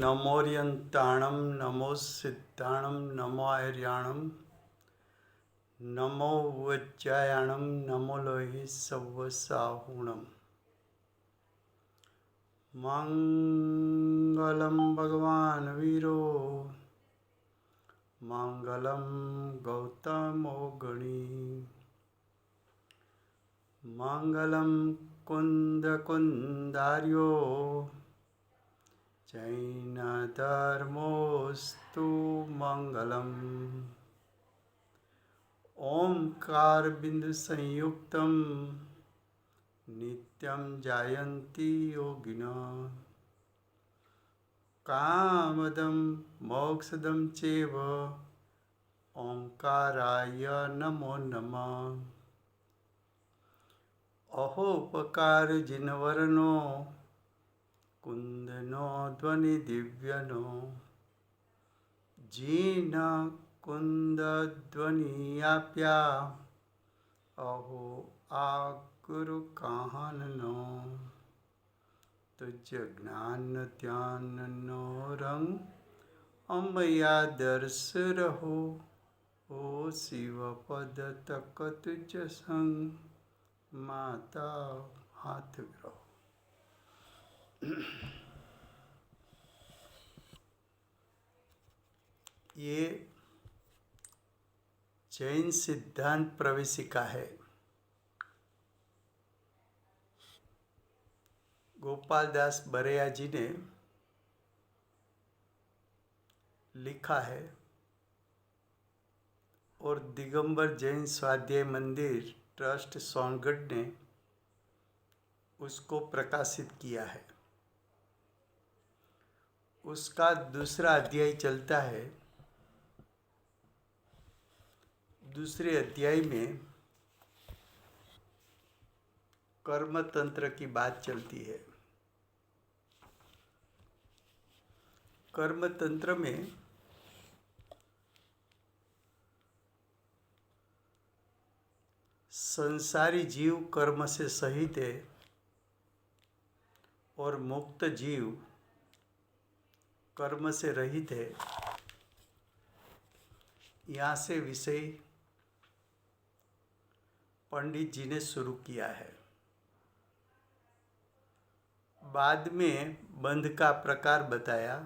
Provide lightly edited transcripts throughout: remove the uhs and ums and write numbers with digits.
नमोऽर्यन्ताणं नमो सिद्धाणं नमो आर्याणं नमो वज्रायाणं नमो लोहि सव्वसाहुणम्। मङ्गलं भगवान् वीरो मङ्गलं गौतमो गणी मङ्गलं कुन्दकुन्दार्यो जैनधर्मोऽस्तु मङ्गलम्। ओंकारबिन्दुसंयुक्तं नित्यं जायन्ति योगिनः कामदं मोक्षदं चैव ओंकाराय नमो नमः। अहोपकारजिनवर्णो कुन्दनो ध्वनिदिव्यनो जीन कुन्दध्वनियाप्या अहो आगुरुकाहननो तुझ ज्ञान ध्यानो रंग अम्बया दर्श रहो ओ शिव पद तक तुझ संग माता हाथ ग्रहो। ये जैन सिद्धांत प्रवेशिका है। गोपाल दास बरैया जी ने लिखा है और दिगंबर जैन स्वाध्याय मंदिर ट्रस्ट सोनगढ़ ने उसको प्रकाशित किया है। उसका दूसरा अध्याय चलता है। दूसरे अध्याय में कर्म तंत्र की बात चलती है। कर्म तंत्र में संसारी जीव कर्म से सहित है और मुक्त जीव कर्म से रहित है। यहाँ से विषय पंडित जी ने शुरू किया है। बाद में बंध का प्रकार बताया।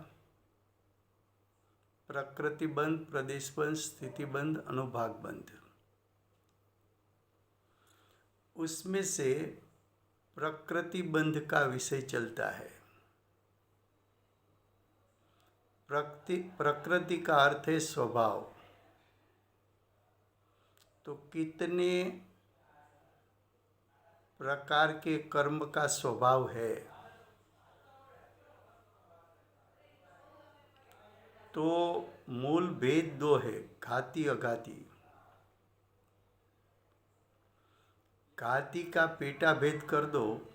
प्रकृति बंध, प्रदेश बंध, स्थिति बंध, अनुभाग बंध। उसमें से प्रकृति बंध का विषय चलता है। प्रकृति का अर्थ है स्वभाव। तो कितने प्रकार के कर्म का स्वभाव है, तो मूल भेद दो है, घाती अघाती। घाती का पेटा भेद कर दो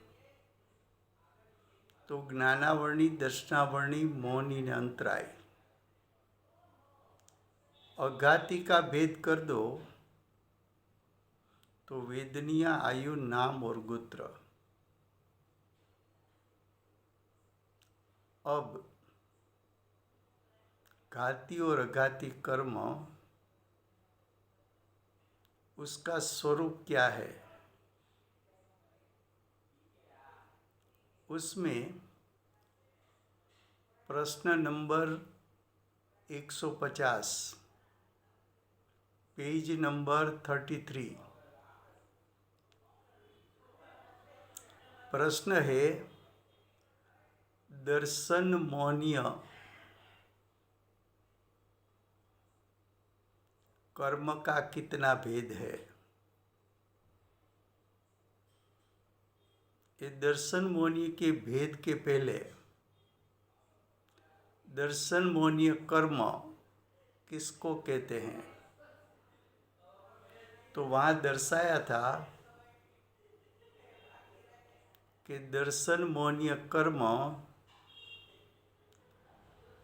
तो ज्ञानावर्णी, दर्शनावर्णी, मौनी ने अंतराय। अघाती का भेद कर दो तो वेदनीय, आयु, नाम और गोत्र। अब घाती और अघाती कर्म, उसका स्वरूप क्या है? उसमें प्रश्न नंबर 150, पेज नंबर 33, प्रश्न है दर्शन मौनीय कर्म का कितना भेद है? ये दर्शन मौनीय के भेद के पहले दर्शन मौनीय कर्म किसको कहते हैं? तो वहाँ दर्शाया था कि दर्शन मौनीय कर्म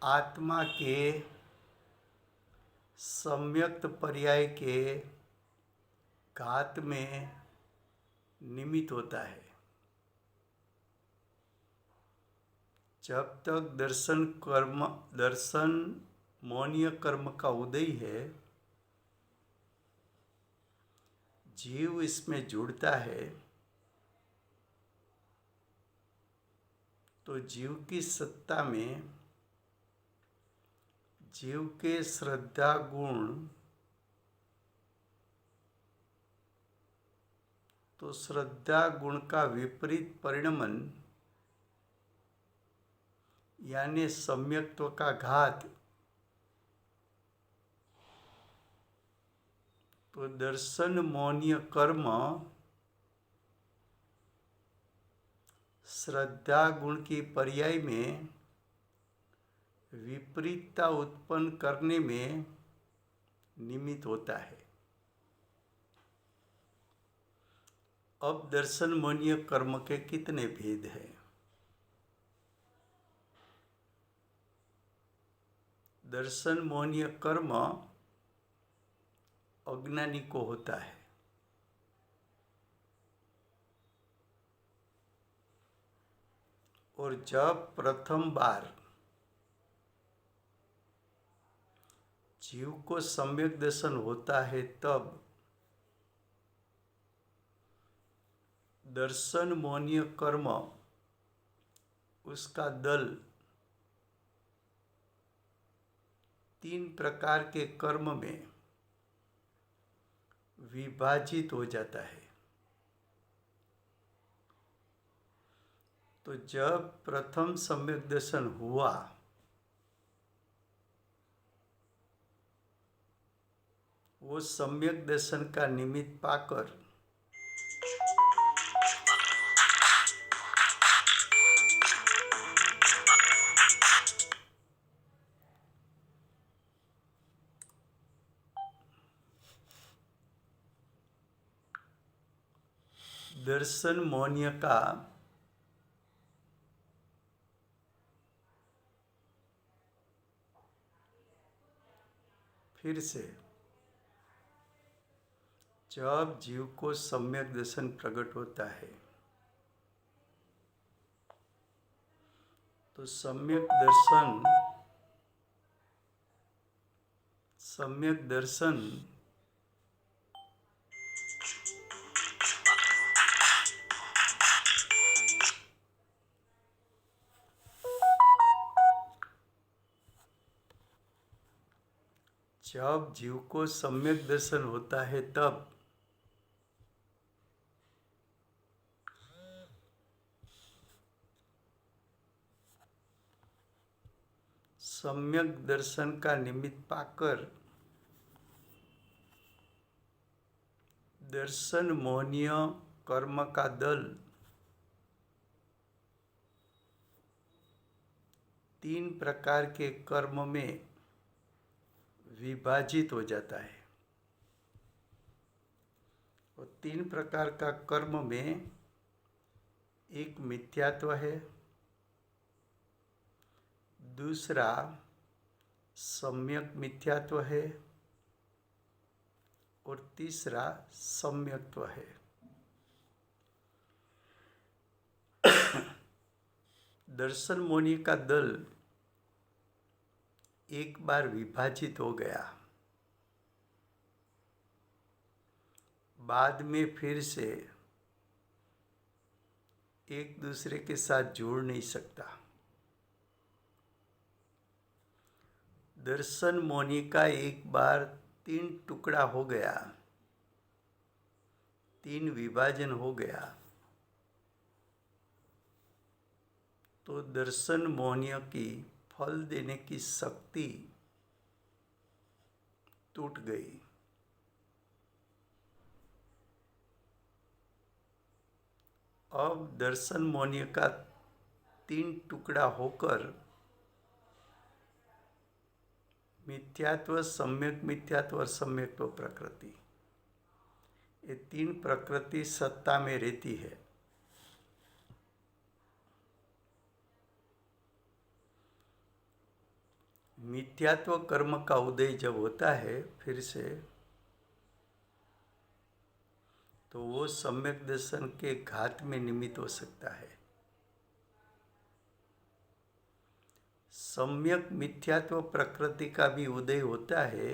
आत्मा के सम्यक्त पर्याय के घात में निमित्त होता है। जब तक दर्शन मौनीय कर्म का उदय है, जीव इसमें जुड़ता है, तो जीव की सत्ता में जीव के श्रद्धा गुण, तो श्रद्धा गुण का विपरीत परिणमन यानी सम्यक्त्व का घात, तो दर्शन मौनीय कर्म श्रद्धा गुण की पर्याय में विपरीतता उत्पन्न करने में निमित्त होता है। अब दर्शन मौनीय कर्म के कितने भेद हैं? दर्शन मौनीय कर्म अज्ञानी को होता है, और जब प्रथम बार जीव को सम्यक दर्शन होता है, तब दर्शन मौनीय कर्म उसका दल 3 प्रकार के कर्म में विभाजित हो जाता है। तो जब प्रथम सम्यक दर्शन हुआ, वो सम्यक दर्शन का निमित्त पाकर दर्शन मौनीय का फिर से जब जीव को सम्यक दर्शन प्रकट होता है, तो सम्यक दर्शन जब जीव को सम्यक दर्शन होता है, तब सम्यक दर्शन का निमित्त पाकर दर्शन मौनीय कर्म का दल 3 प्रकार के कर्म में विभाजित हो जाता है। और 3 प्रकार का कर्म में एक मिथ्यात्व है, दूसरा सम्यक मिथ्यात्व है, और तीसरा सम्यक्त्व है। दर्शन मौनीय का दल एक बार विभाजित हो गया, बाद में फिर से एक दूसरे के साथ जुड़ नहीं सकता। दर्शन मौनीय का एक बार 3 टुकड़ा हो गया, 3 विभाजन हो गया, तो दर्शन मौनीय की फल देने की शक्ति टूट गई। अब दर्शन मौनीय का 3 टुकड़ा होकर मिथ्यात्व, सम्यक मिथ्यात्व और सम्यक्त्व प्रकृति, ये 3 प्रकृति सत्ता में रहती है। मिथ्यात्व कर्म का उदय जब होता है फिर से, तो वो सम्यक दर्शन के घात में निमित्त हो सकता है। सम्यक मिथ्यात्व प्रकृति का भी उदय होता है,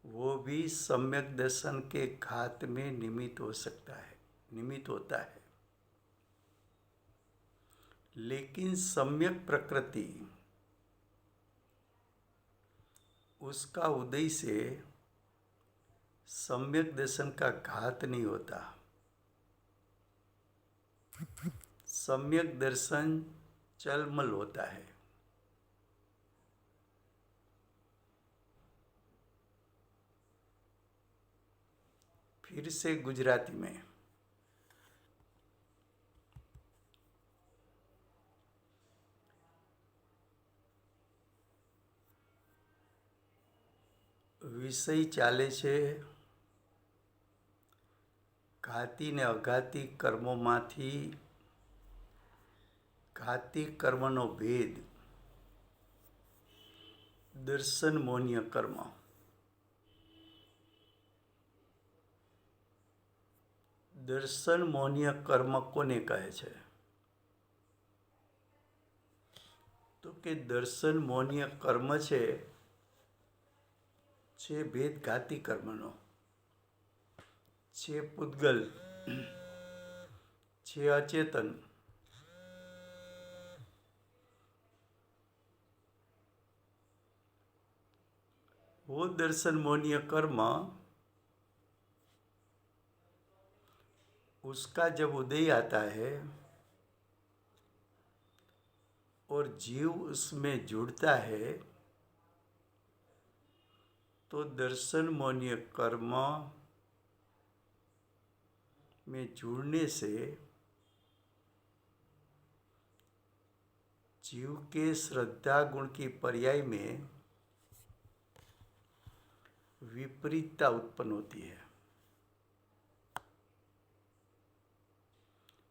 वो भी सम्यक दर्शन के घात में निमित्त हो सकता है, निमित्त होता है। लेकिन सम्यक प्रकृति, उसका उदय से सम्यक दर्शन का घात नहीं होता। सम्यक दर्शन चलमल होता है। फिर से गुजराती में, વિષય ચાલે છે ઘાતી ને અઘાતી કર્મોમાંથી ઘાતી કર્મનો ભેદ દર્શન મોન્ય કર્મ। દર્શન મોન્ય કર્મ કોને કહે છે? તો કે દર્શન મોન્ય કર્મ છે ભેદ ઘાતી કર્મનો, છે પૂતગલ, છે અચેતન। वो दर्शन मोन्य कर्म, उसका जब उदय आता है और जीव उसमें जुड़ता है, तो दर्शन मोन्य कर्म में जुड़ने से जीव के श्रद्धा गुण की पर्याय में विपरीतता उत्पन्न होती है,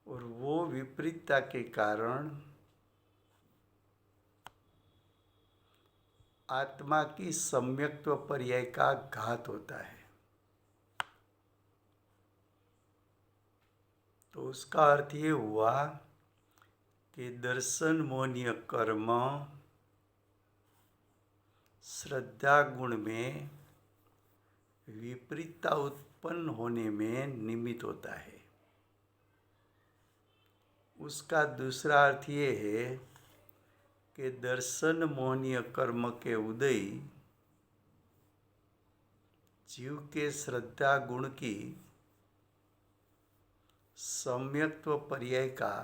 और वो विपरीतता के कारण आत्मा की सम्यक्त्व पर्याय का घात होता है। तो उसका अर्थ ये हुआ कि दर्शन मोन्य कर्म श्रद्धा गुण में विपरीतता उत्पन्न होने में निमित्त होता है। उसका दूसरा अर्थ ये है कि दर्शन मोन्य कर्म के उदय जीव के श्रद्धा गुण की सम्यक्त्व पर्याय का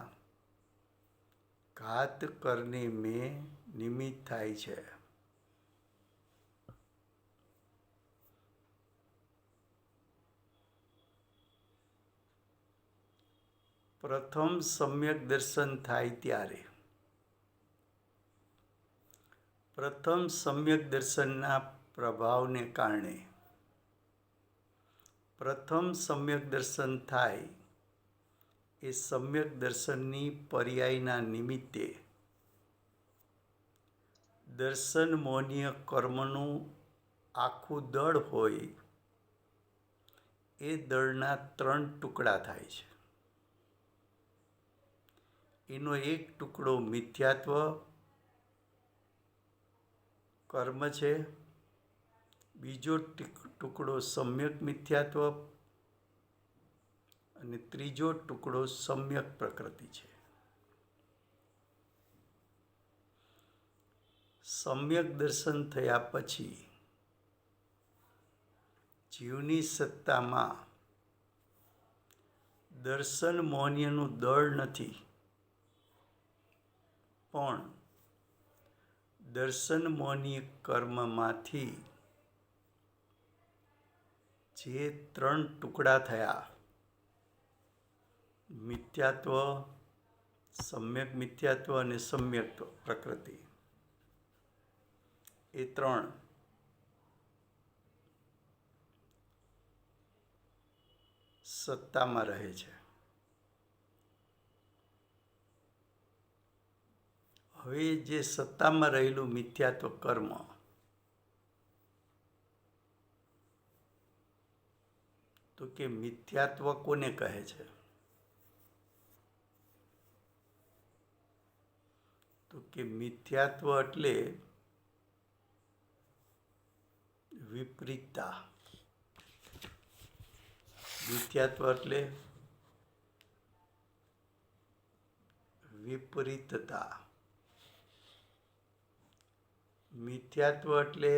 घात करने में निमित्त थाय छे। प्रथम सम्यक दर्शन थाय त्यारे, प्रथम सम्यक दर्शनना प्रभावने कारणे, प्रथम सम्यक दर्शन थाय એ સમ્યક દર્શનની પર્યાયના નિમિત્તે દર્શન મોન્ય કર્મનું આખું દળ હોય એ દળના 3 ટુકડા થાય છે। એનો એક ટુકડો મિથ્યાત્વ કર્મ છે, બીજો ટુકડો સમ્યક મિથ્યાત્વ અને ત્રીજો ટુકડો સમ્યક પ્રકૃતિ છે। સમ્યક દર્શન થયા પછી જીવની સત્તામાં દર્શન મોન્યનું દળ નથી, પણ દર્શન મોન્ય કર્મમાંથી જે 3 ટુકડા થયા, મિથ્યાત્વ, સમ્યક મિથ્યાત્વ અને સમ્યક પ્રકૃતિ, એ 3 સત્તામાં રહે છે। હવે જે સત્તામાં રહેલું મિથ્યાત્વ કર્મ, તો કે મિથ્યાત્વ કોને કહે છે? કે મિથ્યાત્વ એટલે વિપરીતતા. મિથ્યાત્વ એટલે વિપરીતતા. મિથ્યાત્વ એટલે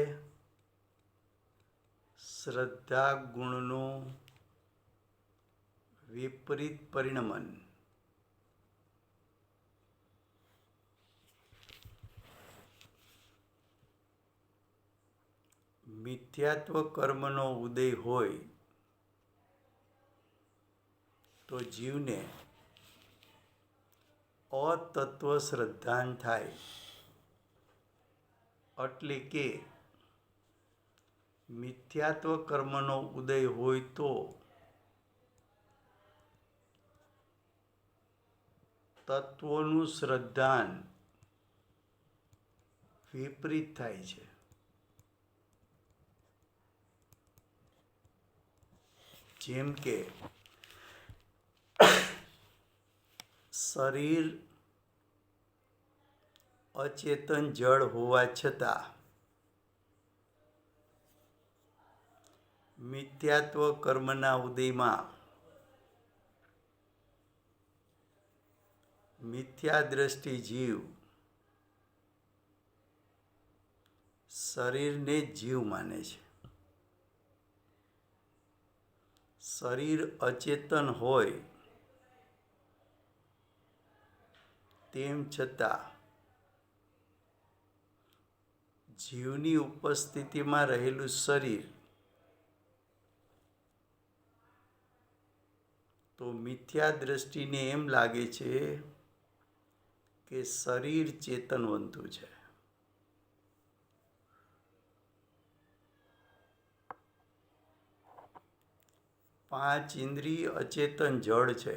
શ્રદ્ધા ગુણનું વિપરીત પરિણમન. મિથ્યાત્વ કર્મનો ઉદય હોય તો જીવને અતત્વ શ્રદ્ધાન થાય. એટલે કે મિથ્યાત્વ કર્મનો ઉદય હોય તો તત્વોનું શ્રદ્ધાન વિપરીત થાય છે. જેમ કે શરીર અચેતન જળ હોવા છતાં મિથ્યાત્વ કર્મના ઉદયમાં મિથ્યા દ્રષ્ટિ જીવ શરીરને જીવ માને છે. શરીર અચેતન હોય તેમ છતાં જીવની ઉપસ્થિતિમાં રહેલું શરીર તો મિથ્યા દ્રષ્ટિને એમ લાગે છે કે શરીર ચેતનવંતું છે. પાંચ ઇન્દ્રિય અચેતન જળ છે,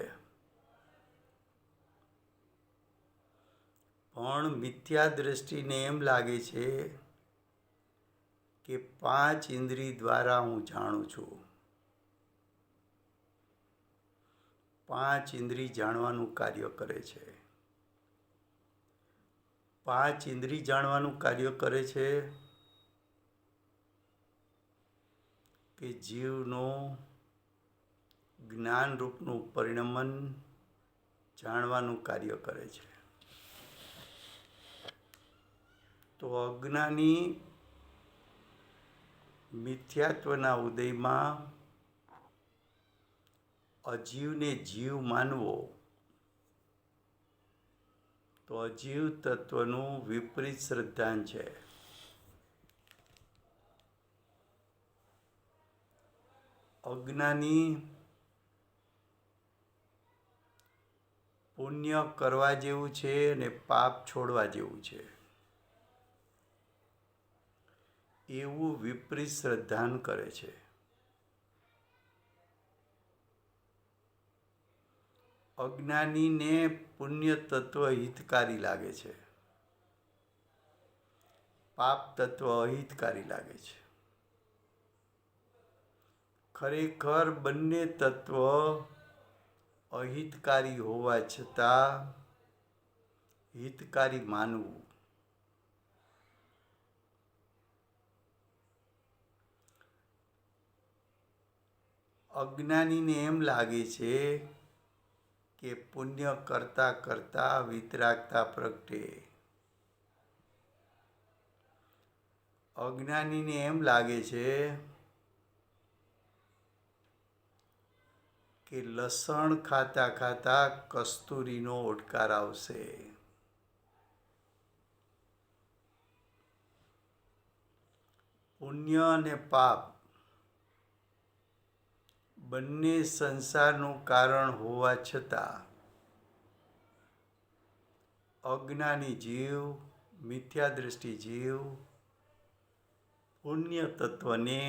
પણ મિથ્યા દ્રષ્ટિને એમ લાગે છે કે પાંચ ઇન્દ્રિય દ્વારા હું જાણું છું. પાંચ ઇન્દ્રિય જાણવાનું કાર્ય કરે છે. પાંચ ઇન્દ્રિય જાણવાનું કાર્ય કરે છે કે જીવનો જ્ઞાનરૂપનું પરિણમન જાણવાનું કાર્ય કરે છે. તો અજ્ઞાની મિથ્યાત્વના ઉદયમાં અજીવને જીવ માનવો તો અજીવ તત્વનું વિપરીત શ્રદ્ધાન છે. અજ્ઞાની પુણ્ય કરવા જેવું છે અને પાપ છોડવા જેવું છે એવું વિપરીત શ્રદ્ધાન કરે છે. અજ્ઞાનીને પુણ્ય તત્વ હિતકારી લાગે છે, પાપ તત્વ અહિતકારી લાગે છે. ખરેખર બંને તત્વ અહિતકારી હોવા છતાં હિતકારી માનવું. અજ્ઞાનીને એમ લાગે છે કે પુણ્ય કરતા કરતા વિતરાગતા પ્રગટે. અજ્ઞાનીને એમ લાગે છે કે લસણ ખાતા ખાતા કસ્તુરીનો ઓડકાર આવશે. પુણ્ય અને પાપ બંને સંસારનું કારણ હોવા છતાં અજ્ઞાની જીવ, મિથ્યા દ્રષ્ટિ જીવ પુણ્ય તત્વને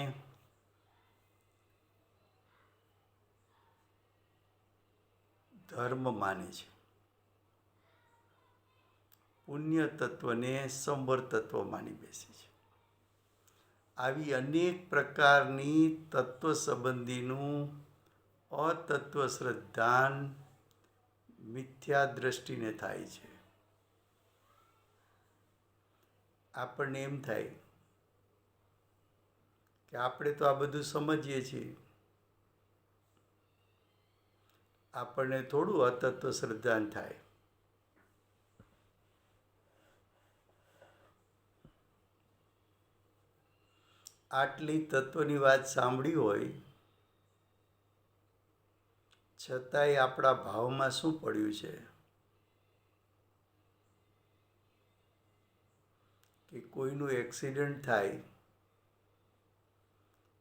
ધર્મ માને છે, પુણ્ય તત્વને સંબર તત્વ માની બેસે છે. આવી અનેક પ્રકારની તત્વ સંબંધીનું અતત્વ શ્રદ્ધાન મિથ્યા દ્રષ્ટિને થાય છે. આપણને એમ થાય કે આપણે તો આ બધું સમજીએ છીએ, આપણને થોડું અતત્વ શ્રદ્ધાન થાય. આટલી તત્વની વાત સાંભળી હોય છતાંય આપણા ભાવમાં શું પડ્યું છે કે કોઈનું એક્સિડન્ટ થાય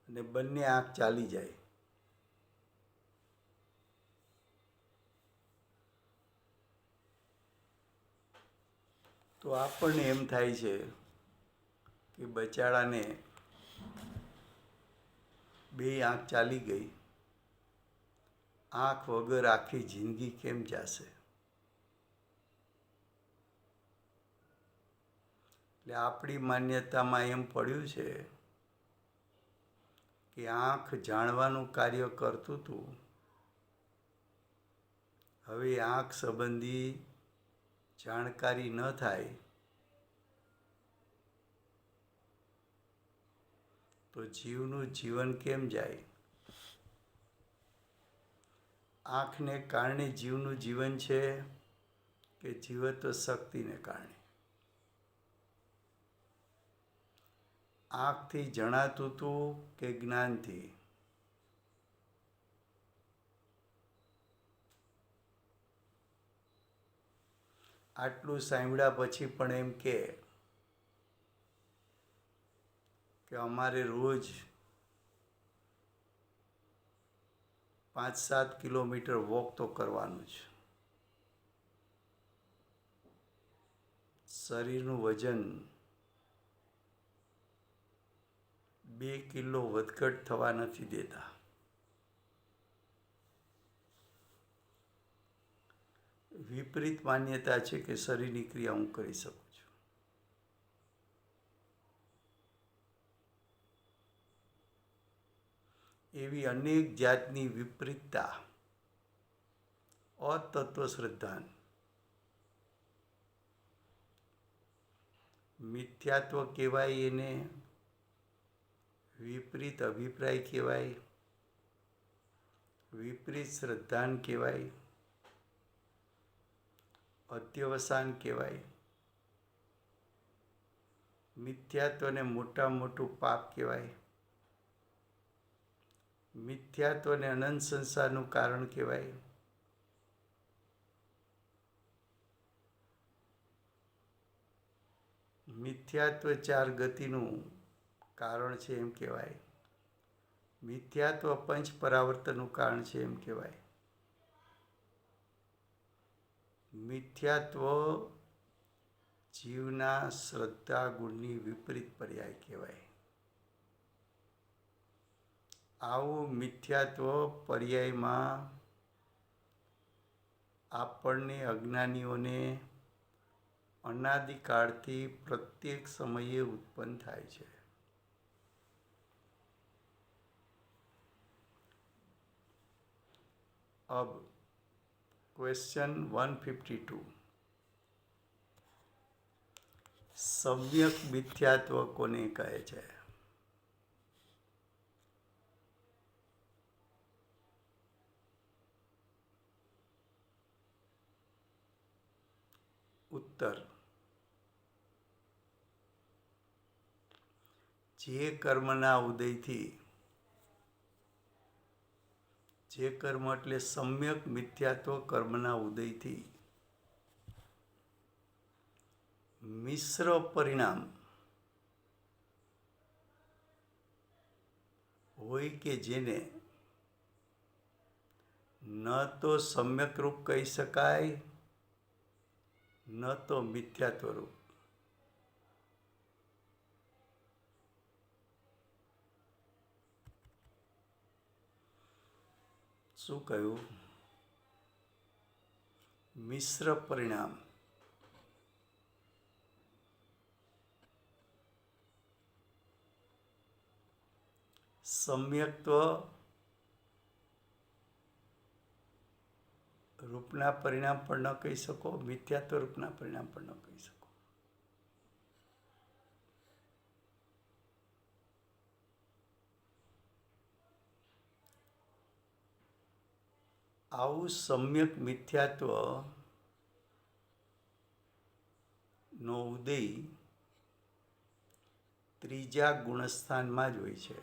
અને બંને આંખ ચાલી જાય, તો આપણને એમ થાય છે કે બચારાને બે આંખ ચાલી ગઈ, આંખ વગર આખી જિંદગી કેમ જશે? એટલે આપણી માન્યતામાં એમ પડ્યું છે કે આંખ જાણવાનું કાર્ય કરતું હતું, હવે આંખ સંબંધી જાણકારી ન થાય તો જીવનું જીવન કેમ જાય? આંખને કારણે જીવનું જીવન છે કે જીવત્વ શક્તિને કારણે? આંખથી જણાતું હતું કે જ્ઞાનથી? આટલું સાંભળ્યા પછી પણ એમ કે અમારે રોજ 5-7 કિલોમીટર વોક તો કરવાનું જ. શરીરનું વજન 2 કિલો વધઘટ થવા નથી દેતા. વિપરીત માન્યતા છે કે શરીરની ક્રિયા હું કરી શકું છું. એવી અનેક જાતની વિપરીતતા, અતત્વ શ્રદ્ધાન, મિથ્યાત્વ કહેવાય એને, વિપરીત અભિપ્રાય કહેવાય, વિપરીત શ્રદ્ધાન કહેવાય, અધ્યવસાન કહેવાય. મિથ્યાત્વને મોટામાં મોટું પાપ કહેવાય. મિથ્યાત્વને અનંત સંસારનું કારણ કહેવાય. મિથ્યાત્વ 4 ગતિનું કારણ છે એમ કહેવાય. મિથ્યાત્વ પંચ પરાવર્તનનું કારણ છે એમ કહેવાય. મિથ્યાત્વ જીવના શ્રદ્ધા ગુણની વિપરીત પર્યાય કહેવાય. આવું મિથ્યાત્વ પર્યાયમાં આપણને અજ્ઞાનીઓને અનાદિકાળથી પ્રત્યેક સમયે ઉત્પન્ન થાય છે. अब क्वेश्चन 152, सम्यक मिथ्यात्व कोने कहे छे? उत्तर, जे कर्मना उदयथी, જે કર્મ એટલે સમ્યક મિથ્યાત્વ કર્મના ઉદયથી મિશ્ર પરિણામ હોય કે જેને ન તો સમ્યક રૂપ કહી શકાય, ન તો મિથ્યાત્વ રૂપ. શું કહ્યું? મિશ્ર પરિણામ. સમ્યક્ત્વ રૂપના પરિણામ પણ ન કહી શકો, મિથ્યાત્વ રૂપના પરિણામ પણ ન કહી શકો. આવું સમ્યક મિથ્યાત્વનો ઉદય ત્રીજા ગુણસ્થાનમાં જ હોય છે.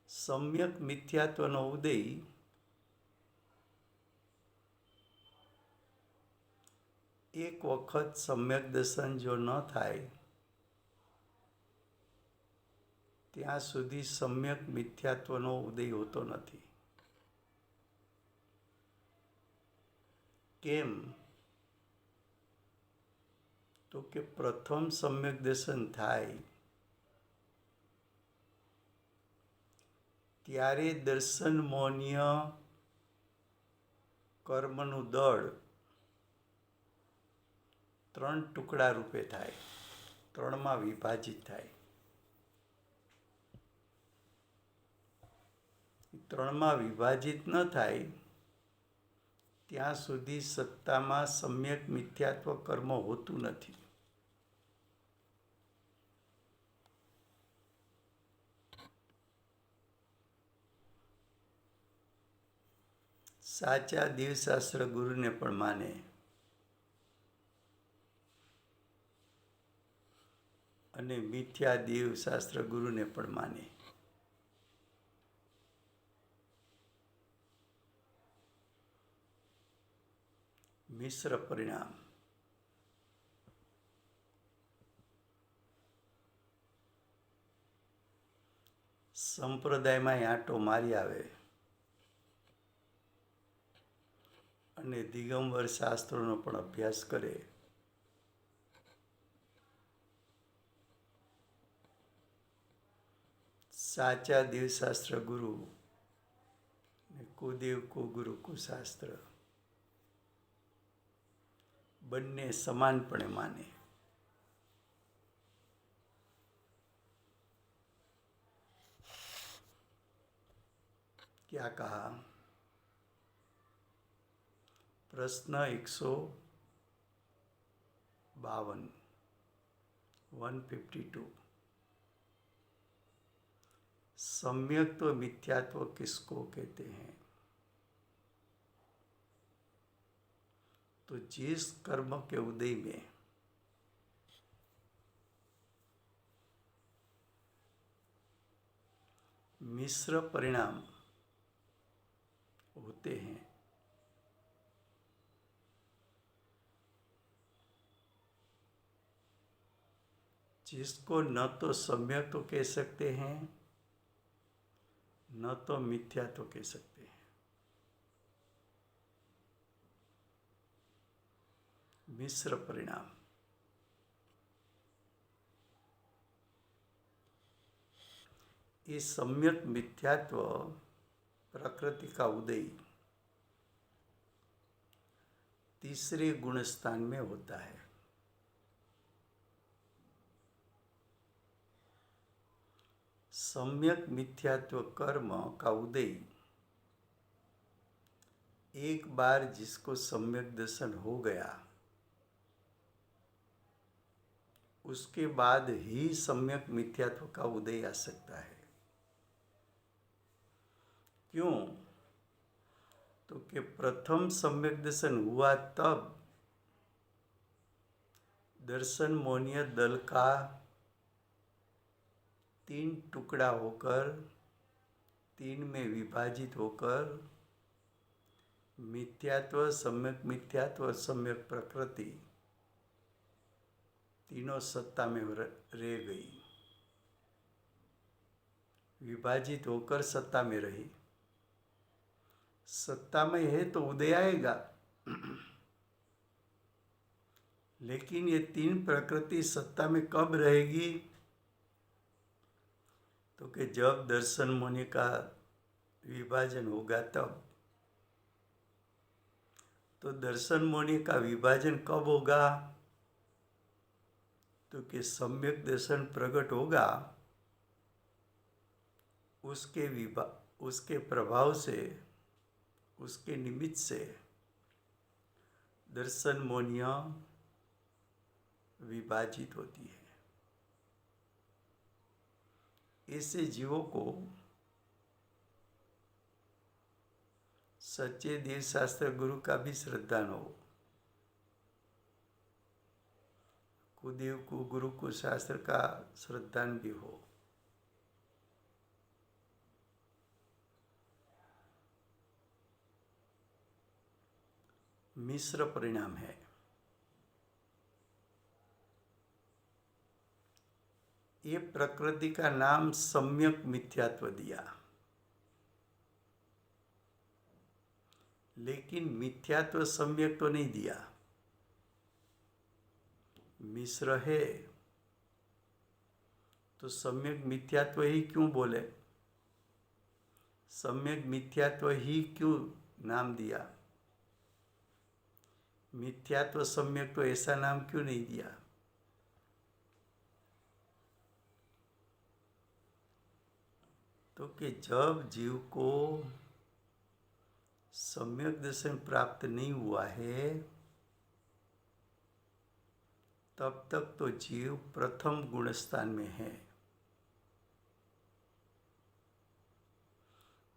સમ્યક મિથ્યાત્વનો ઉદય એક વખત સમ્યક દર્શન જો ન થાય ત્યાં સુધી સમ્યક મિથ્યાત્વનો ઉદય હોતો નથી. કેમ? તો કે પ્રથમ સમ્યક દર્શન થાય ત્યારે દર્શન મોન્ય કર્મનું દળ 3 ટુકડા રૂપે થાય, 3માં વિભાજિત થાય. 3માં વિભાજિત ન થાય ત્યાં સુધી સત્તામાં સમ્યક મિથ્યાત્વ કર્મ હોતું નથી. સાચા દેવશાસ્ત્ર ગુરુને પણ માને અને મિથ્યા દેવશાસ્ત્ર ગુરુને પણ માને. મિશ્ર પરિણામ. સંપ્રદાયમાં આંટો મારી આવે અને દિગંબર શાસ્ત્રોનો પણ અભ્યાસ કરે સાચા દેવશાસ્ત્ર ગુરુ ને કુદેવ કુગુરુ કુશાસ્ત્ર બંને સમાનપણે માને. क्या कहा? प्रश्न 152 152. सम्यक तो मिथ्यात्व किसको कहते हैं? तो जिस कर्म के उदय में मिश्र परिणाम होते हैं, जिसको न तो सम्यक तो कह सकते हैं न तो मिथ्या तो कह सकते हैं. मिश्र परिणाम. ये सम्यक मिथ्यात्व प्रकृति का उदय तीसरे गुण स्थान में होता है. सम्यक मिथ्यात्व कर्म का उदय एक बार जिसको सम्यक दर्शन हो गया उसके बाद ही सम्यक मिथ्यात्व का उदय आ सकता है. क्यों? तो कि प्रथम सम्यक दर्शन हुआ तब दर्शन मोन्य दल का 3 टुकड़ा होकर 3 में विभाजित होकर मिथ्यात्व मिथ्यात्व सम्यक प्रकृति तीनों सत्ता में रह गई. विभाजित होकर सत्ता में रही. सत्ता में है तो उदय आएगा, लेकिन ये 3 प्रकृति सत्ता में कब रहेगी? तो कि जब दर्शन मुनि का विभाजन होगा तब. तो दर्शन मुनि का विभाजन कब होगा? तो कि सम्यक दर्शन प्रकट होगा, उसके प्रभाव से, उसके निमित्त से दर्शन मोनिया विभाजित होती है. ऐसे जीवों को सच्चे देव शास्त्र गुरु का भी श्रद्धान हो। कुदेव को गुरु को शास्त्र का श्रद्धान भी हो। मिश्र परिणाम है। ये प्रकृति का नाम सम्यक मिथ्यात्व दिया, लेकिन मिथ्यात्व सम्यक तो नहीं दिया। मिश्र है तो सम्यक मिथ्यात्व ही क्यों बोले? सम्यक मिथ्यात्व ही क्यों नाम दिया? मिथ्यात्व सम्यक तो ऐसा नाम क्यों नहीं दिया? तो कि जब जीव को सम्यक दर्शन प्राप्त नहीं हुआ है, तब तक तो जीव प्रथम गुणस्थान में है।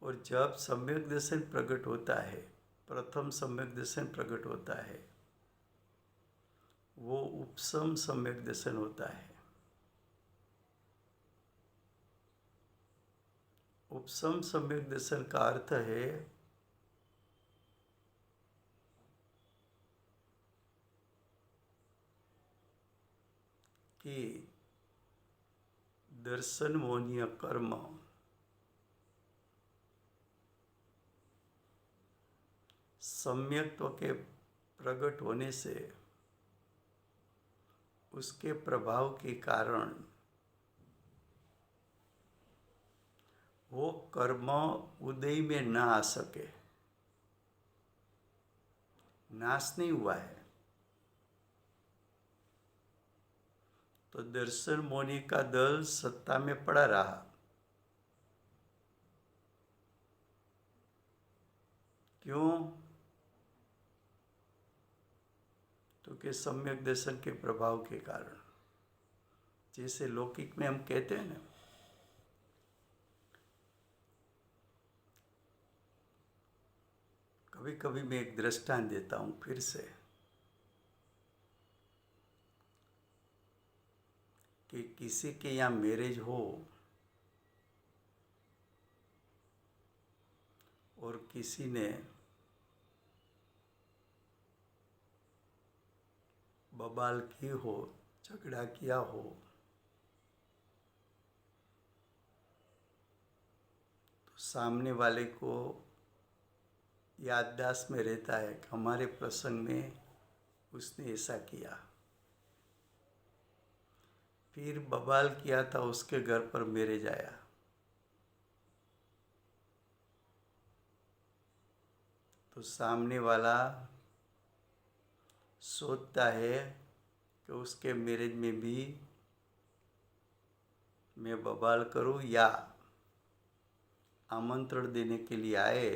और जब सम्यक दर्शन प्रकट होता है, प्रथम सम्यक दर्शन प्रकट होता है, वो उपसम सम्यक दर्शन होता है। उपसम सम्यक दर्शन का अर्थ है कि दर्शन मोहनीय कर्म सम्यक्त्व के प्रकट होने से उसके प्रभाव के कारण वो कर्म उदय में न आ सके, नाश नहीं हुआ है। तो दर्शन मोहनी का दल सत्ता में पड़ा रहा। क्यों? तो कि सम्यक दर्शन के प्रभाव के कारण। जैसे लौकिक में हम कहते हैं ना, कभी कभी मैं एक दृष्टांत देता हूँ फिर से, कि किसी के यहाँ मैरिज हो और किसी ने बवाल की हो, झगड़ा किया हो, तो सामने वाले को याददाश्त में रहता है कि हमारे प्रसंग में उसने ऐसा किया। फिर बवाल किया था, उसके घर पर मैरिज आया, तो सामने वाला सोचता है कि उसके मैरिज में भी मैं बवाल करूं, या आमंत्रण देने के लिए आए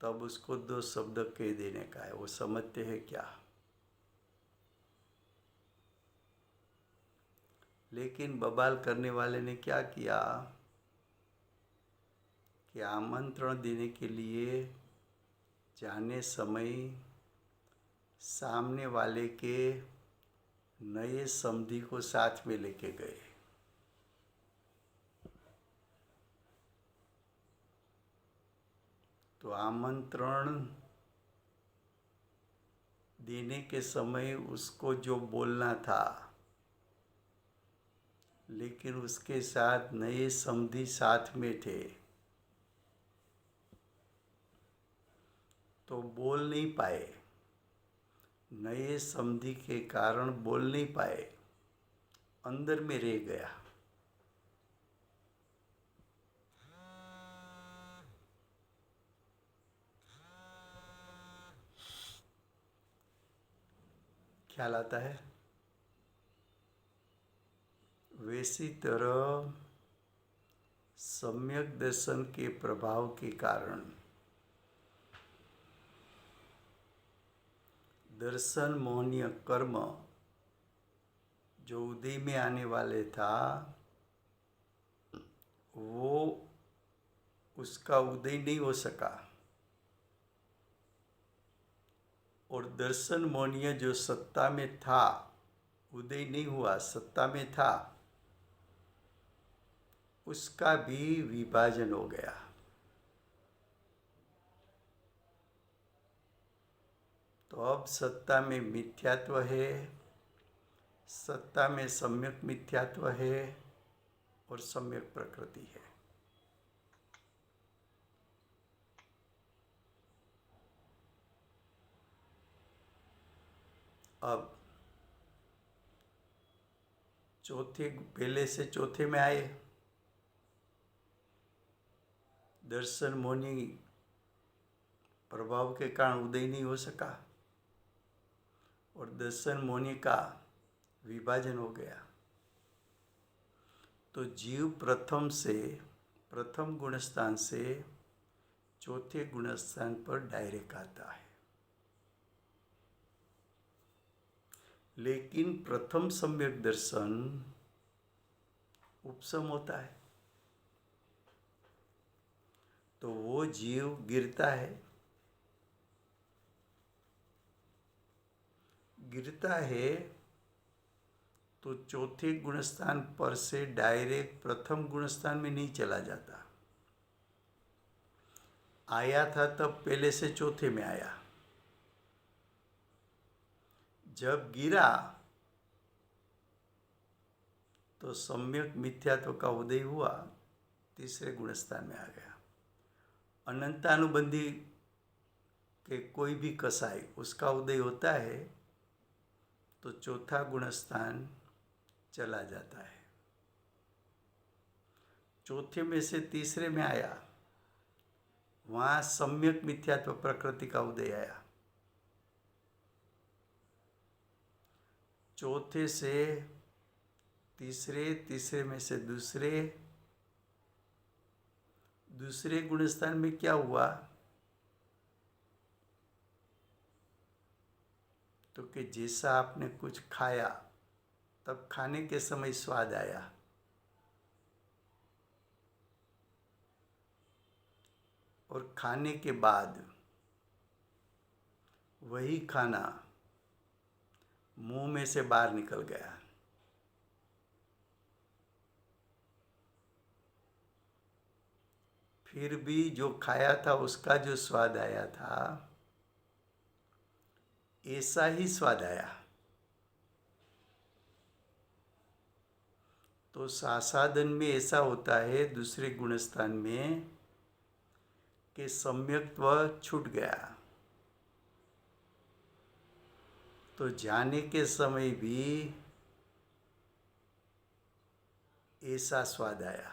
तब उसको दो शब्द कह देने का है। वो समझते हैं क्या? लेकिन बवाल करने वाले ने क्या किया कि आमंत्रण देने के लिए जाने समय सामने वाले के नए समधी को साथ में लेके गए। तो आमंत्रण देने के समय उसको जो बोलना था, लेकिन उसके साथ नए समधी साथ में थे, तो बोल नहीं पाए। नए समधी के कारण बोल नहीं पाए, अंदर में रह गया। ख्याल आता है? वैसी तरह सम्यक दर्शन के प्रभाव के कारण दर्शन मोहनीय कर्म जो उदय में आने वाले था, वो उसका उदय नहीं हो सका। और दर्शन मोनीय जो सत्ता में था, उदय नहीं हुआ, सत्ता में था, उसका भी विभाजन हो गया। तो अब सत्ता में मिथ्यात्व है, सत्ता में सम्यक मिथ्यात्व है और सम्यक प्रकृति है। अब पहले से चौथे में आए। दर्शन मोनी प्रभाव के कारण उदय नहीं हो सका और दर्शन मोनी का विभाजन हो गया। तो जीव प्रथम गुणस्थान से चौथे गुणस्थान पर डायरेक्ट आता है। लेकिन प्रथम सम्यक दर्शन उपसम होता है, तो वो जीव गिरता है तो चौथे गुणस्थान पर से डायरेक्ट प्रथम गुणस्थान में नहीं चला जाता। आया था तब पहले से चौथे में आया, जब गिरा तो सम्यक मिथ्यात्व का उदय हुआ, तीसरे गुणस्थान में आ गया। अनंतानुबंधी के कोई भी कसाई उसका उदय होता है तो चौथा गुणस्थान चला जाता है। चौथे में से तीसरे में आया, वहाँ सम्यक मिथ्यात्व प्रकृति का उदय आया। चौथे से तीसरे, तीसरे में से दूसरे गुणस्थान में क्या हुआ, तो कि जैसा आपने कुछ खाया तब खाने के समय स्वाद आया, और खाने के बाद वही खाना मुंह में से बाहर निकल गया। फिर भी जो खाया था उसका जो स्वाद आया था, ऐसा ही स्वाद आया। तो सासादन में ऐसा होता है दूसरे गुणस्थान में कि सम्यक्त्व छूट गया, तो जाने के समय भी ऐसा स्वाद आया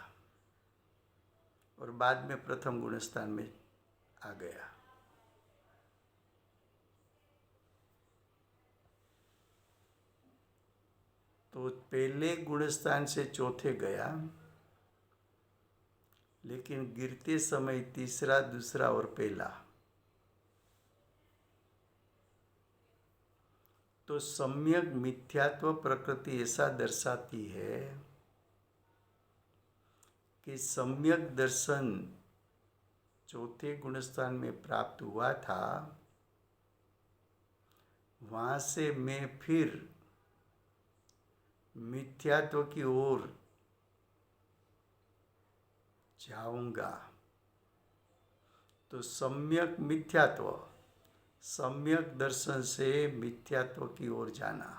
और बाद में प्रथम गुणस्थान में आ गया। तो पहले गुणस्थान से चौथे गया, लेकिन गिरते समय तीसरा, दूसरा और पहला। तो सम्यक मिथ्यात्व प्रकृति ऐसा दर्शाती है कि सम्यक दर्शन चौथे गुणस्थान में प्राप्त हुआ था, वहाँ से मैं फिर मिथ्यात्व की ओर जाऊंगा। तो सम्यक मिथ्यात्व, सम्यक दर्शन से मिथ्यात्व की ओर जाना,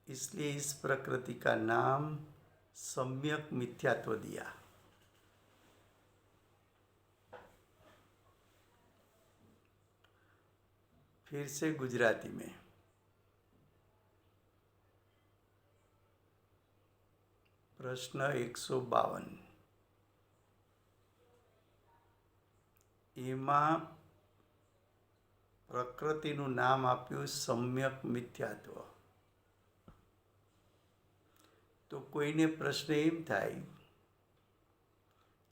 इसलिए इस प्रकृति का नाम सम्यक मिथ्यात्व दिया। फिर से गुजराती में, प्रश्न 152, એમાં પ્રકૃતિનું નામ આપ્યું સમ્યક મિથ્યાત્વ। તો કોઈને પ્રશ્ન એમ થાય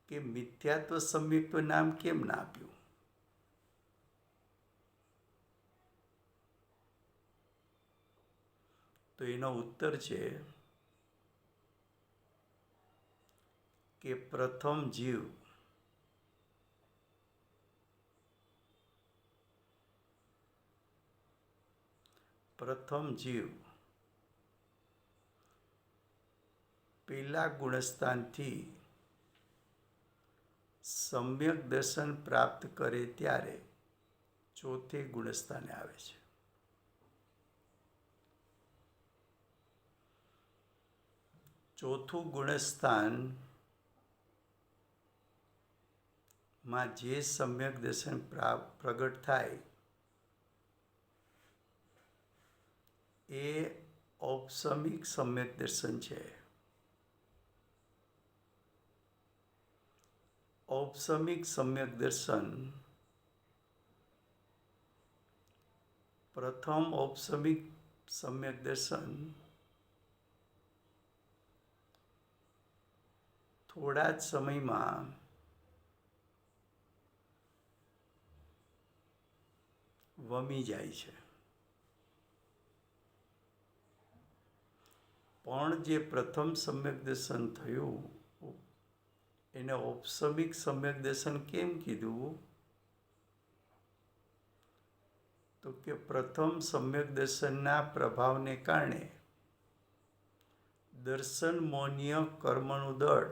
કે મિથ્યાત્વ સમ્યક્ત્વ નામ કેમ ના આપ્યું? તો એનો ઉત્તર છે કે પ્રથમ જીવ પ્રથમ જીવ પેલા ગુણસ્થાનથી સમ્યક દર્શન પ્રાપ્ત કરે ત્યારે ચોથે ગુણસ્થાને આવે છે. ચોથું ગુણસ્થાન માં જે સમ્યક દર્શન પ્રગટ થાય એ ઔપસમિક સમ્યક દર્શન છે. ઔપસમિક સમ્યક દર્શન પ્રથમ ઔપસમિક સમ્યક દર્શન થોડા જ સમયમાં વમી જાય છે, પણ જે પ્રથમ સમ્યક દર્શન થયું એને ઔપસમિક સમ્યક દર્શન કેમ કીધું? તો કે પ્રથમ સમ્યક દર્શનના પ્રભાવને કારણે દર્શન મોનીય કર્મનું દળ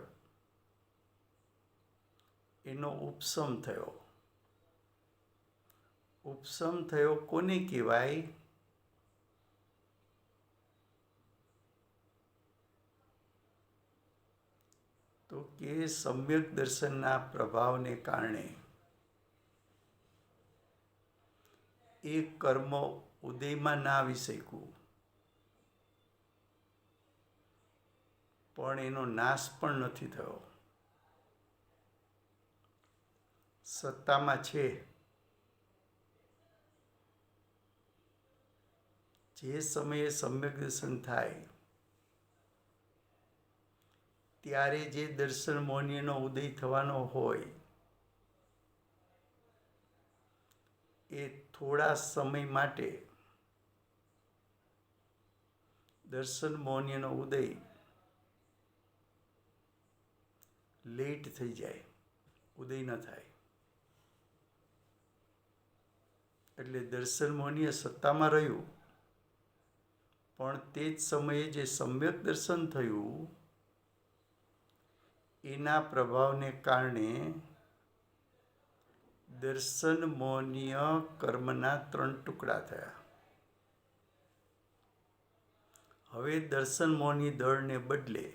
એનો ઉપશમ થયો. ઉપશમ થયો કોને કહેવાય? તો કે સમ્યક દર્શનના પ્રભાવને કારણે એ કર્મ ઉદયમાં ના આવી શક્યું, પણ એનો નાશ પણ નથી થયો, સત્તામાં છે. જે સમયે સમ્યક દર્શન થાય ત્યારે જે દર્શન મોનીયનો ઉદય થવાનો હોય એ થોડા સમય માટે દર્શન મોનીયનો ઉદય લેટ થઈ જાય, ઉદય ન થાય. એટલે દર્શન મોનીય સત્તામાં રહ્યું, પણ તે જ સમયે જે સમ્યક દર્શન થયું એના પ્રભાવને કારણે દર્શન મોનીય કર્મના 3 ટુકડા થયા. હવે દર્શન મોની દળને બદલે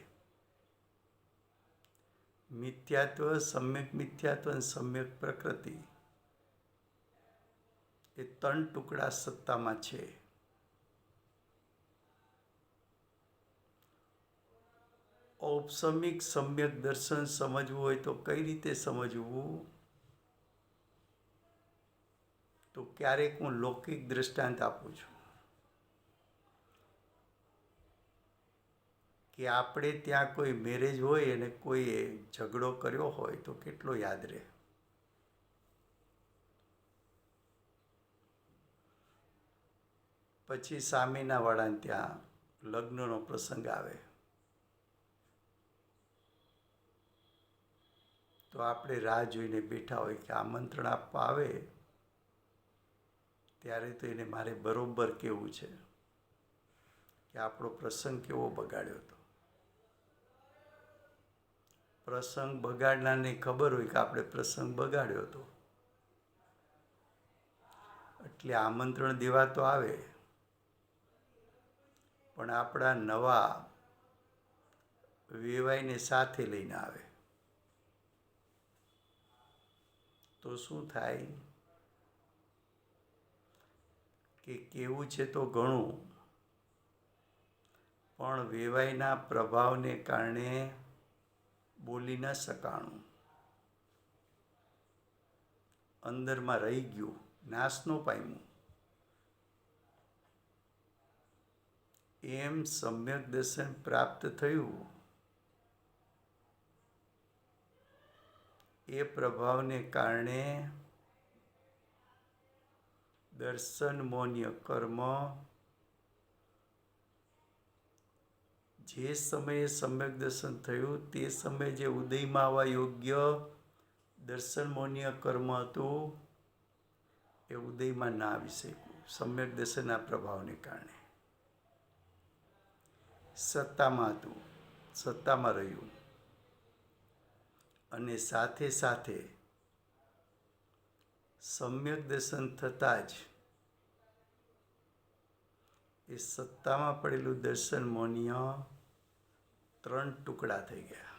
મિથ્યાત્વ, સમ્યક મિથ્યાત્વ અને સમ્યક પ્રકૃતિ એ 3 ટુકડા સત્તામાં છે. ઔપસમિક સમ્યક દર્શન સમજવું હોય તો કઈ રીતે સમજવું? તો ક્યારેક હું લૌકિક દૃષ્ટાંત આપું છું કે આપણે ત્યાં કોઈ મેરેજ હોય અને કોઈએ ઝઘડો કર્યો હોય તો કેટલો યાદ રહે. પછી સામેના વાળાને ત્યાં લગ્નનો પ્રસંગ આવે તો આપણે રાહ જોઈને બેઠા હોય કે આમંત્રણ આપવા આવે ત્યારે તો એને મારે બરોબર કહેવું છે કે આપણો પ્રસંગ કેવો બગાડ્યો હતો. પ્રસંગ બગાડનારને ખબર હોય કે આપણે પ્રસંગ બગાડ્યો હતો, એટલે આમંત્રણ દેવા તો આવે, પણ આપણા નવા વેવાઈને સાથે લઈને આવે તો શું થાય કે કેવું છે તો ઘણું, પણ વેવાઈના પ્રભાવને કારણે બોલી ન શકાણું, અંદરમાં રહી ગયું, નાશ ન પામ્યું. એમ સમ્યક દર્શન પ્રાપ્ત થયું એ પ્રભાવને કારણે દર્શન મોનીય કર્મ જે સમયે સમ્યક દર્શન થયું તે સમયે જે ઉદયમાં આવવા યોગ્ય દર્શન મોનીય કર્મ હતું એ ઉદયમાં ના આવી શક્યું. સમ્યક દર્શનના પ્રભાવને કારણે. સત્તામાં હતું, સત્તામાં રહ્યું, અને સાથે સાથે સમ્યક દર્શન થતાં જ એ સત્તામાં પડેલું દર્શન મોનીય 3 ટુકડા થઈ ગયા.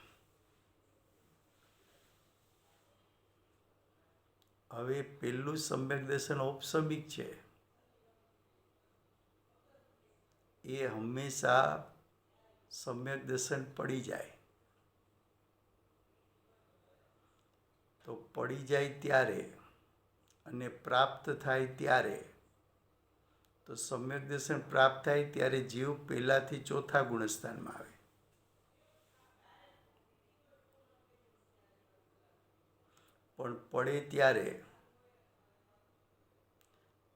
હવે પેલું સમ્યક દર્શન ઔપસમિક છે. એ હંમેશા સમ્યક દર્શન પડી જાય તો પડી જાય ત્યારે અને પ્રાપ્ત થાય ત્યારે, તો સમ્યક દર્શન પ્રાપ્ત થાય ત્યારે જીવ પહેલાથી ચોથા ગુણસ્થાનમાં આવે. પણ પડે ત્યારે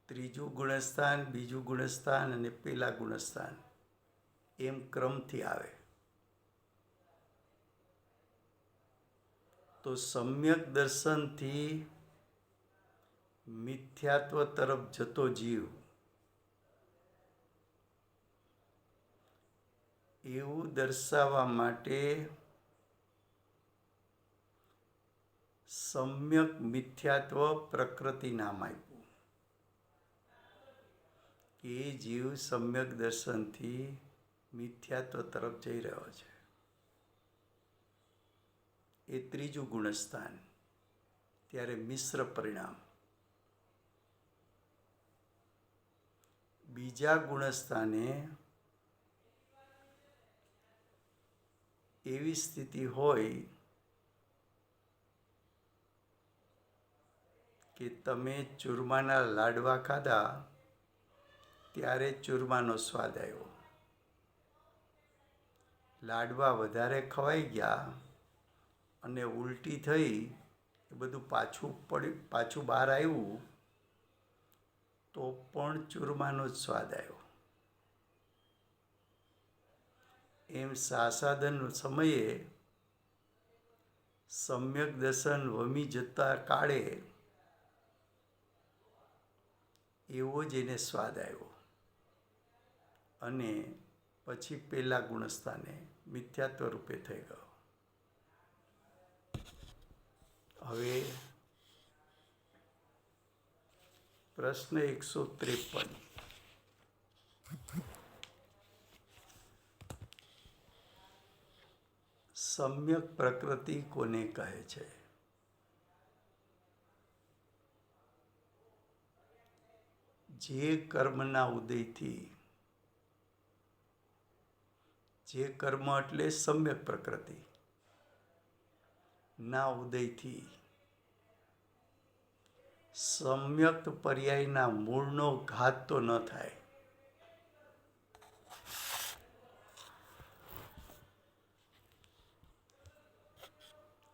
ત્રીજું ગુણસ્થાન, બીજું ગુણસ્થાન અને પહેલા ગુણસ્થાન એમ ક્રમથી આવે. તો સમ્યક દર્શનથી મિથ્યાત્વ તરફ જતો જીવ એવું દર્શાવવા માટે સમ્યક મિથ્યાત્વ પ્રકૃતિ નામ આપ્યું. એ જીવ સમ્યક દર્શનથી મિથ્યાત્વ તરફ જઈ રહ્યો છે. એ ત્રીજું ગુણસ્થાન, ત્યારે મિશ્ર પરિણામ. બીજા ગુણસ્થાને એવી સ્થિતિ હોય કે તમે ચૂરમાના લાડવા ખાધા ત્યારે ચૂરમાનો સ્વાદ આવ્યો. લાડવા વધારે ખવાઈ ગયા અને ઉલટી થઈ, એ બધું પાછું બહાર આવ્યું તો પણ ચૂરમાનો જ સ્વાદ આવ્યો. એમ સાસાદન સમયે સમ્યક દર્શન વમી જતા કાળે એવો જ એને સ્વાદ આવ્યો અને પછી પહેલા ગુણસ્થાને મિથ્યાત્વ રૂપે થઈ ગયો. હવે પ્રશ્ન 153. સમ્યક પ્રકૃતિ કોને કહે છે? જે કર્મના ઉદયથી, જે કર્મ એટલે સમ્યક પ્રકૃતિ ના ઉદયથી સમ્યક પર્યાયના મૂળનો ઘાત તો ન થાય.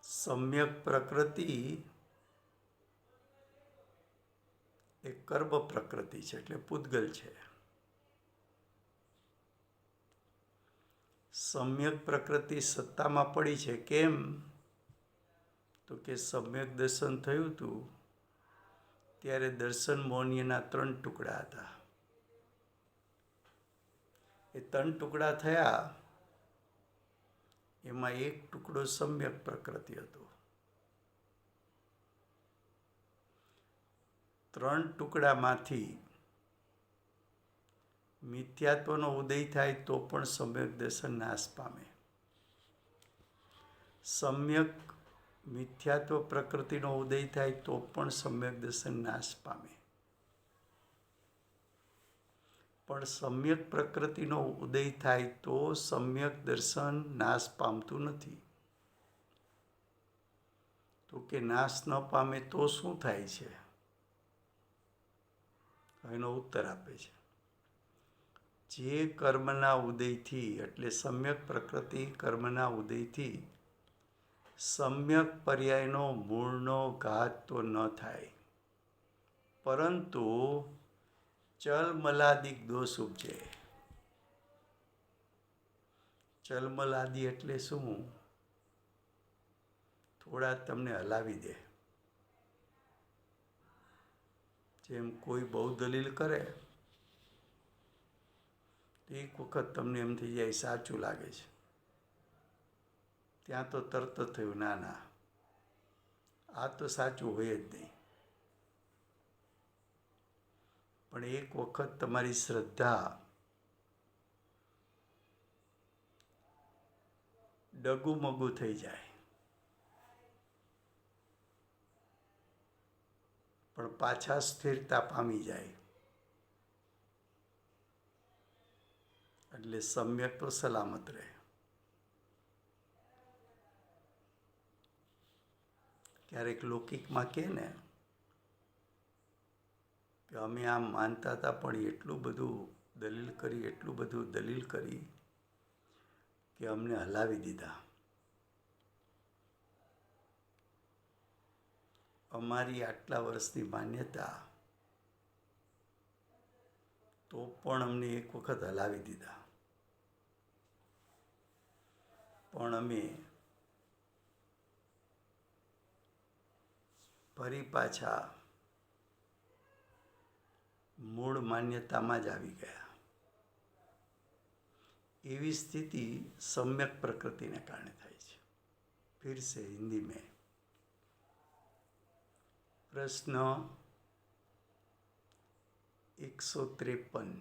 સમ્યક પ્રકૃતિ એ કર્મ પ્રકૃતિ છે, એટલે પૂતગલ છે. સમ્યક પ્રકૃતિ સત્તામાં પડી છે. કેમ? તો કે સમ્યક દર્શન થયું હતું ત્યારે દર્શન મોનીયના 3 ટુકડા હતા. એ 3 ટુકડા થયા, એમાં એક ટુકડો સમ્યક પ્રકૃતિ હતો. 3 ટુકડામાંથી મિથ્યાત્વનો ઉદય થાય તો પણ સમ્યક દર્શન નાશ પામે. સમ્યક મિથ્યાત્વ પ્રકૃતિનો ઉદય થાય તો પણ સમ્યક દર્શન નાશ પામે. પણ સમ્યક પ્રકૃતિનો ઉદય થાય તો સમ્યક દર્શન નાશ પામતું નથી. તો કે નાશ ન પામે તો શું થાય છે? એનો ઉત્તર આપે છે. જે કર્મના ઉદયથી, એટલે સમ્યક પ્રકૃતિ કર્મના ઉદયથી સમ્યક પર્યાયનો મૂળનો ઘાત તો ન થાય, પરંતુ ચલમલાદિક દોષ ઉપજે. ચલમલાદિ એટલે શું? થોડા તમને હલાવી દે. જેમ કોઈ બહુ દલીલ કરે તો એક વખત તમને એમ થઈ જાય સાચું લાગે છે, ત્યાં તો તરત જ થયું ના ના આ તો સાચું હોય જ નહીં. પણ એક વખત તમારી શ્રદ્ધા ડગુમગુ થઈ જાય, પણ પાછા સ્થિરતા પામી જાય એટલે સમ્યક તો સલામત રહે. ક્યારેક લૌકિકમાં કહે ને કે અમે આમ માનતા હતા પણ એટલું બધું દલીલ કરી કે અમને હલાવી દીધા. અમારી આટલા વર્ષની માન્યતા તો પણ અમને એક વખત હલાવી દીધા. પણ અમે ફરી પાછા મૂળ માન્યતામાં જ આવી ગયા. એવી સ્થિતિ सम्यक प्रकृति ने कारण થાય છે. फिर से हिंदी में प्रश्न 153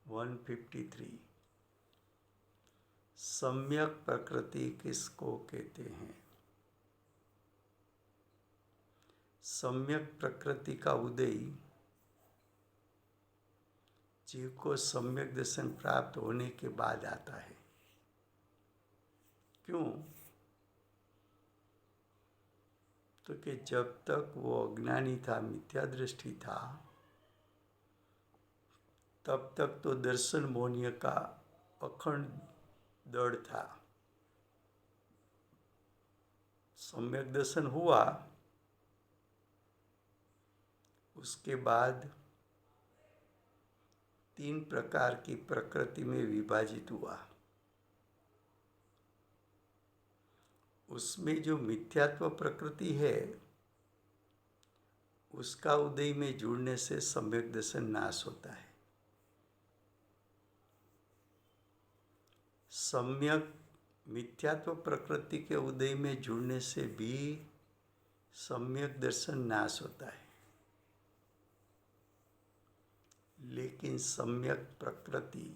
153 सम्यक प्रकृति किसको कहते हैं? सम्यक प्रकृति का उदय जीव को सम्यक दर्शन प्राप्त होने के बाद आता है. क्यों? तो कि जब तक वो अज्ञानी था, मिथ्या दृष्टि था, तब तक तो दर्शन मोहनीय का अखंड दृढ़ था. सम्यक दर्शन हुआ उसके बाद 3 प्रकार की प्रकृति में विभाजित हुआ. उसमें जो मिथ्यात्व प्रकृति है उसका उदय में जुड़ने से सम्यक दर्शन नाश होता है. सम्यक मिथ्यात्व प्रकृति के उदय में जुड़ने से भी सम्यक दर्शन नाश होता है. लेकिन सम्यक प्रकृति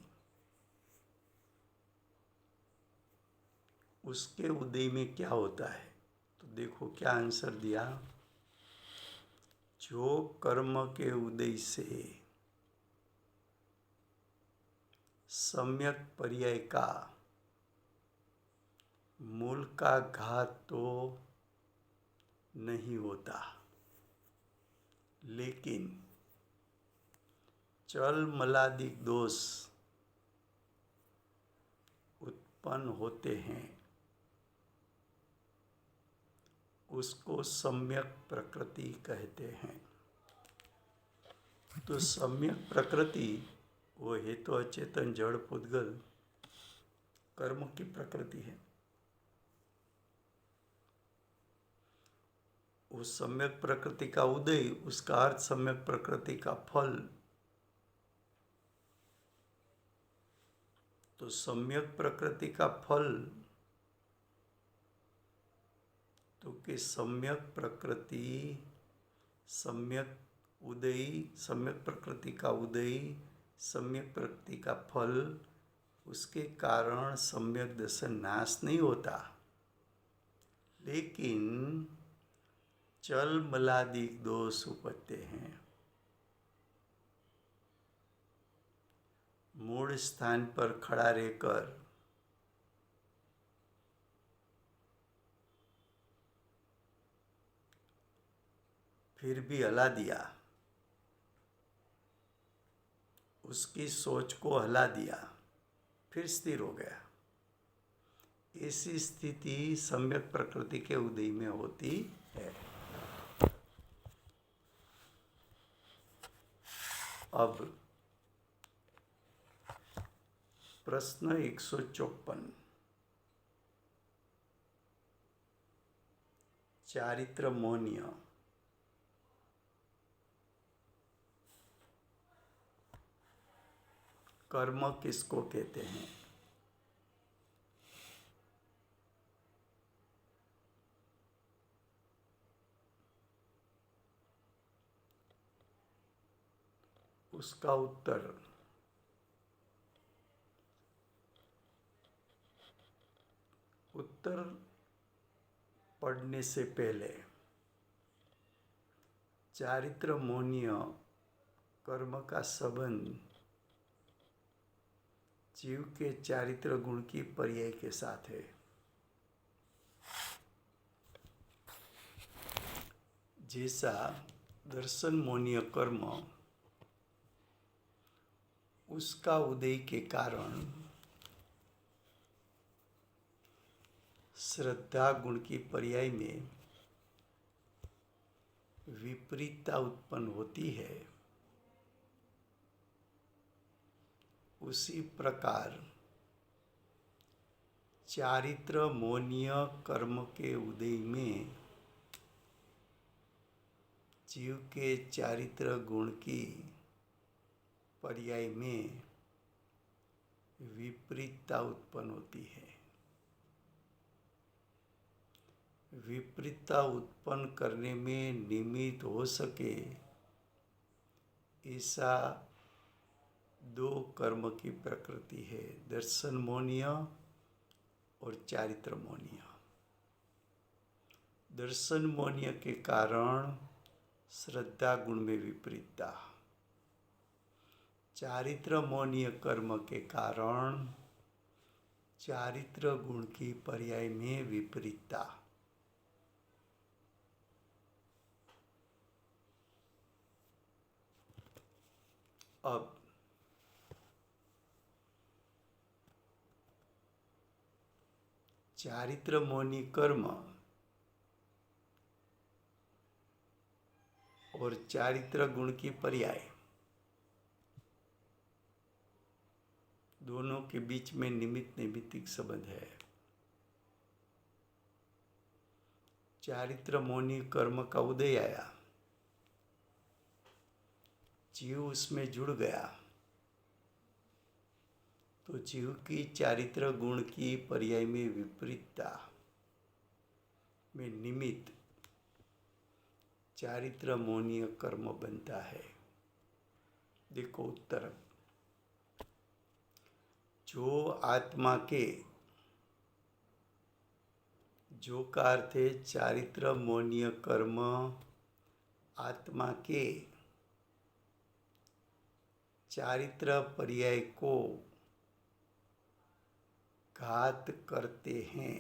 उसके उदय में क्या होता है? तो देखो क्या आंसर दिया. जो कर्म के उदय से सम्यक पर्याय का मूल का घात तो नहीं होता, लेकिन चल मलादिक दोष उत्पन्न होते हैं, उसको सम्यक प्रकृति कहते हैं. तो सम्यक प्रकृति वो है तो अचेतन जड़ पुद्गल कर्म की प्रकृति है. उस सम्यक प्रकृति का उदय, उसका अर्थ सम्यक प्रकृति का फल. तो सम्यक प्रकृति का फल तो कि सम्यक प्रकृति, सम्यक उदय, सम्यक प्रकृति का उदय, सम्यक प्रकृति का फल, उसके कारण सम्यक दर्शन नाश नहीं होता, लेकिन चल मलादिक दोष उपजते हैं. मूल स्थान पर खड़ा रहकर फिर भी हला दिया, उसकी सोच को हला दिया, फिर स्थिर हो गया. ऐसी स्थिति सम्यक प्रकृति के उदय में होती है. अब प्रश्न 154 चारित्र मोहनीय कर्म किसको कहते हैं? उसका उत्तर पढ़ने से पहले चारित्र मौन्य कर्म का संबंध जीव के चारित्र गुण की पर्याय के साथ है। जैसा दर्शन मौन्य कर्म उसका उदय के कारण श्रद्धा गुण की पर्याय में विपरीतता उत्पन्न होती है, उसी प्रकार चारित्र मौन्य कर्म के उदय में जीव के चारित्र गुण की पर्याय में विपरीतता उत्पन्न होती है। विपरीतता उत्पन्न करने में निमित्त हो सके ऐसा दो कर्म की प्रकृति है, दर्शन मौन्य और चारित्र मौन्य। दर्शन मौन्य के कारण श्रद्धा गुण में विपरीतता, चारित्र मौन्य कर्म के कारण चारित्र गुण की पर्याय में विपरीतता। अब चारित्र मौनी कर्म और चारित्र गुण की पर्याय दोनों के बीच में निमित्त नैमित्तिक संबंध है। चारित्र मौनी कर्म का उदय आया, जीव उसमें जुड़ गया, तो जीव की चारित्र गुण की पर्याय में विपरीतता में निमित्त चारित्र मौनीय कर्म बनता है। देखो उत्तर, जो आत्मा के, जो का अर्थ है चारित्र मौनीय कर्म आत्मा के चारित्र पर्याय को घात करते हैं।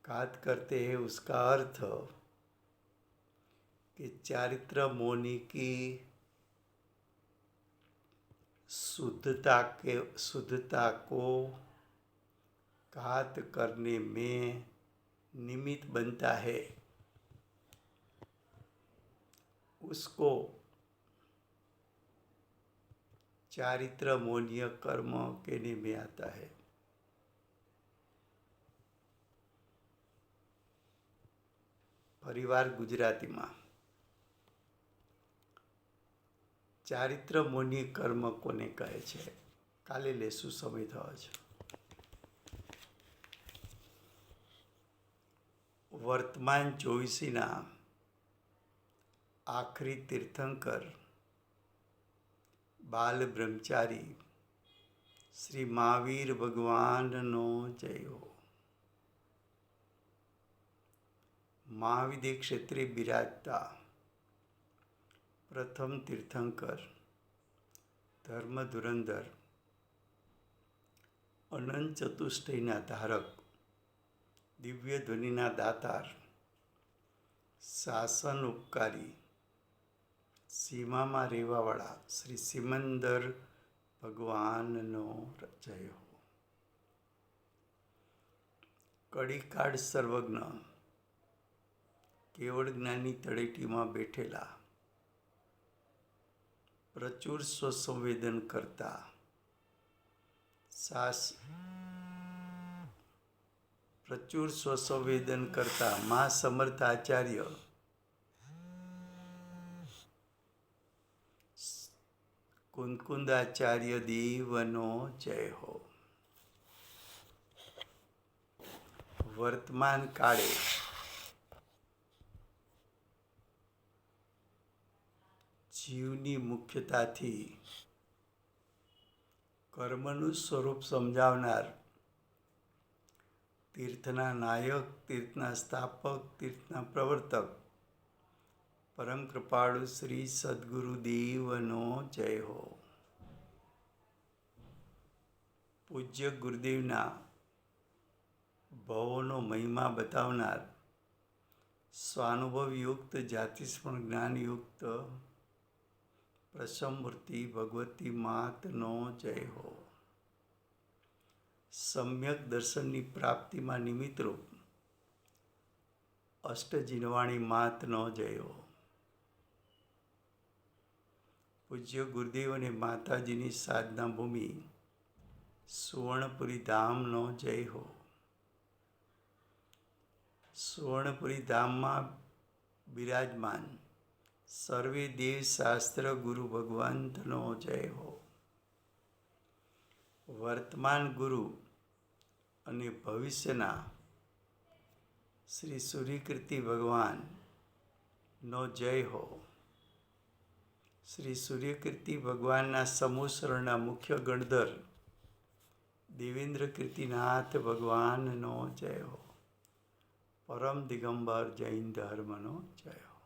घात करते हैं उसका अर्थ कि चारित्र मौनी की शुद्धता को घात करने में निमित्त बनता है, उसको चारित्र मौनीय कर्म कहने में आता है। परिवार गुजराती में चारित्र मौनी कर्म कोने कहे छे, काले लेसु समय थवा छे। वर्तमान चौवीसीना आखरी तीर्थंकर बाल ब्रह्मचारी श्री महावीर भगवान नो जय हो। महाविद्य क्षेत्रे बिराजता प्रथम तीर्थंकर धर्म धुरंधर अनंत चतुष्टयना धारक दिव्य ध्वनिना दातार शासन उपकारी सीमा में रेवावाड़ा श्री सिमंदर भगवान नो जय हो। कड़ी काળ सर्वज्ञ केवल ज्ञानी तळेटी में बैठेला प्रचुर स्वसंवेदन करता प्रचुर स्वसंवेदन करता मां समर्थ आचार्य કુંકુંદાચાર્ય દેવનો જય હો. વર્તમાન કાળે જીવની મુખ્યતાથી કર્મનું સ્વરૂપ સમજાવનાર, તીર્થના નાયક, તીર્થના સ્થાપક, તીર્થના પ્રવર્તક, પરમ કૃપાળુ શ્રી સદગુરુદેવનો જય હો. પૂજ્ય ગુરુદેવના ભવોનો મહિમા બતાવનાર, સ્વાનુભવયુક્ત, જાતિસ્મરણ જ્ઞાનયુક્ત પ્રસમમૂર્તિ ભગવતી માતનો જય હો. સમ્યક દર્શનની પ્રાપ્તિમાં નિમિત્તરૂપ અષ્ટજીનવાણી માતનો જય હો. પૂજ્ય ગુરુદેવ અને માતાજીની સાધના ભૂમિ સુવર્ણપુરી ધામનો જય હો. સુવર્ણપુરી ધામમાં બિરાજમાન સર્વે દેવ શાસ્ત્ર ગુરુ ભગવંતનો જય હો. વર્તમાન ગુરુ અને ભવિષ્યના શ્રી સૂર્યકીર્તિ ભગવાનનો જય હો. શ્રી સૂર્યકીર્તિ ભગવાનના સમૂહ મુખ્ય ગણધર દેવેન્દ્ર કીર્તિનાથ ભગવાનનો જય હો. પરમ દિગંબર જૈન ધર્મનો જય હો.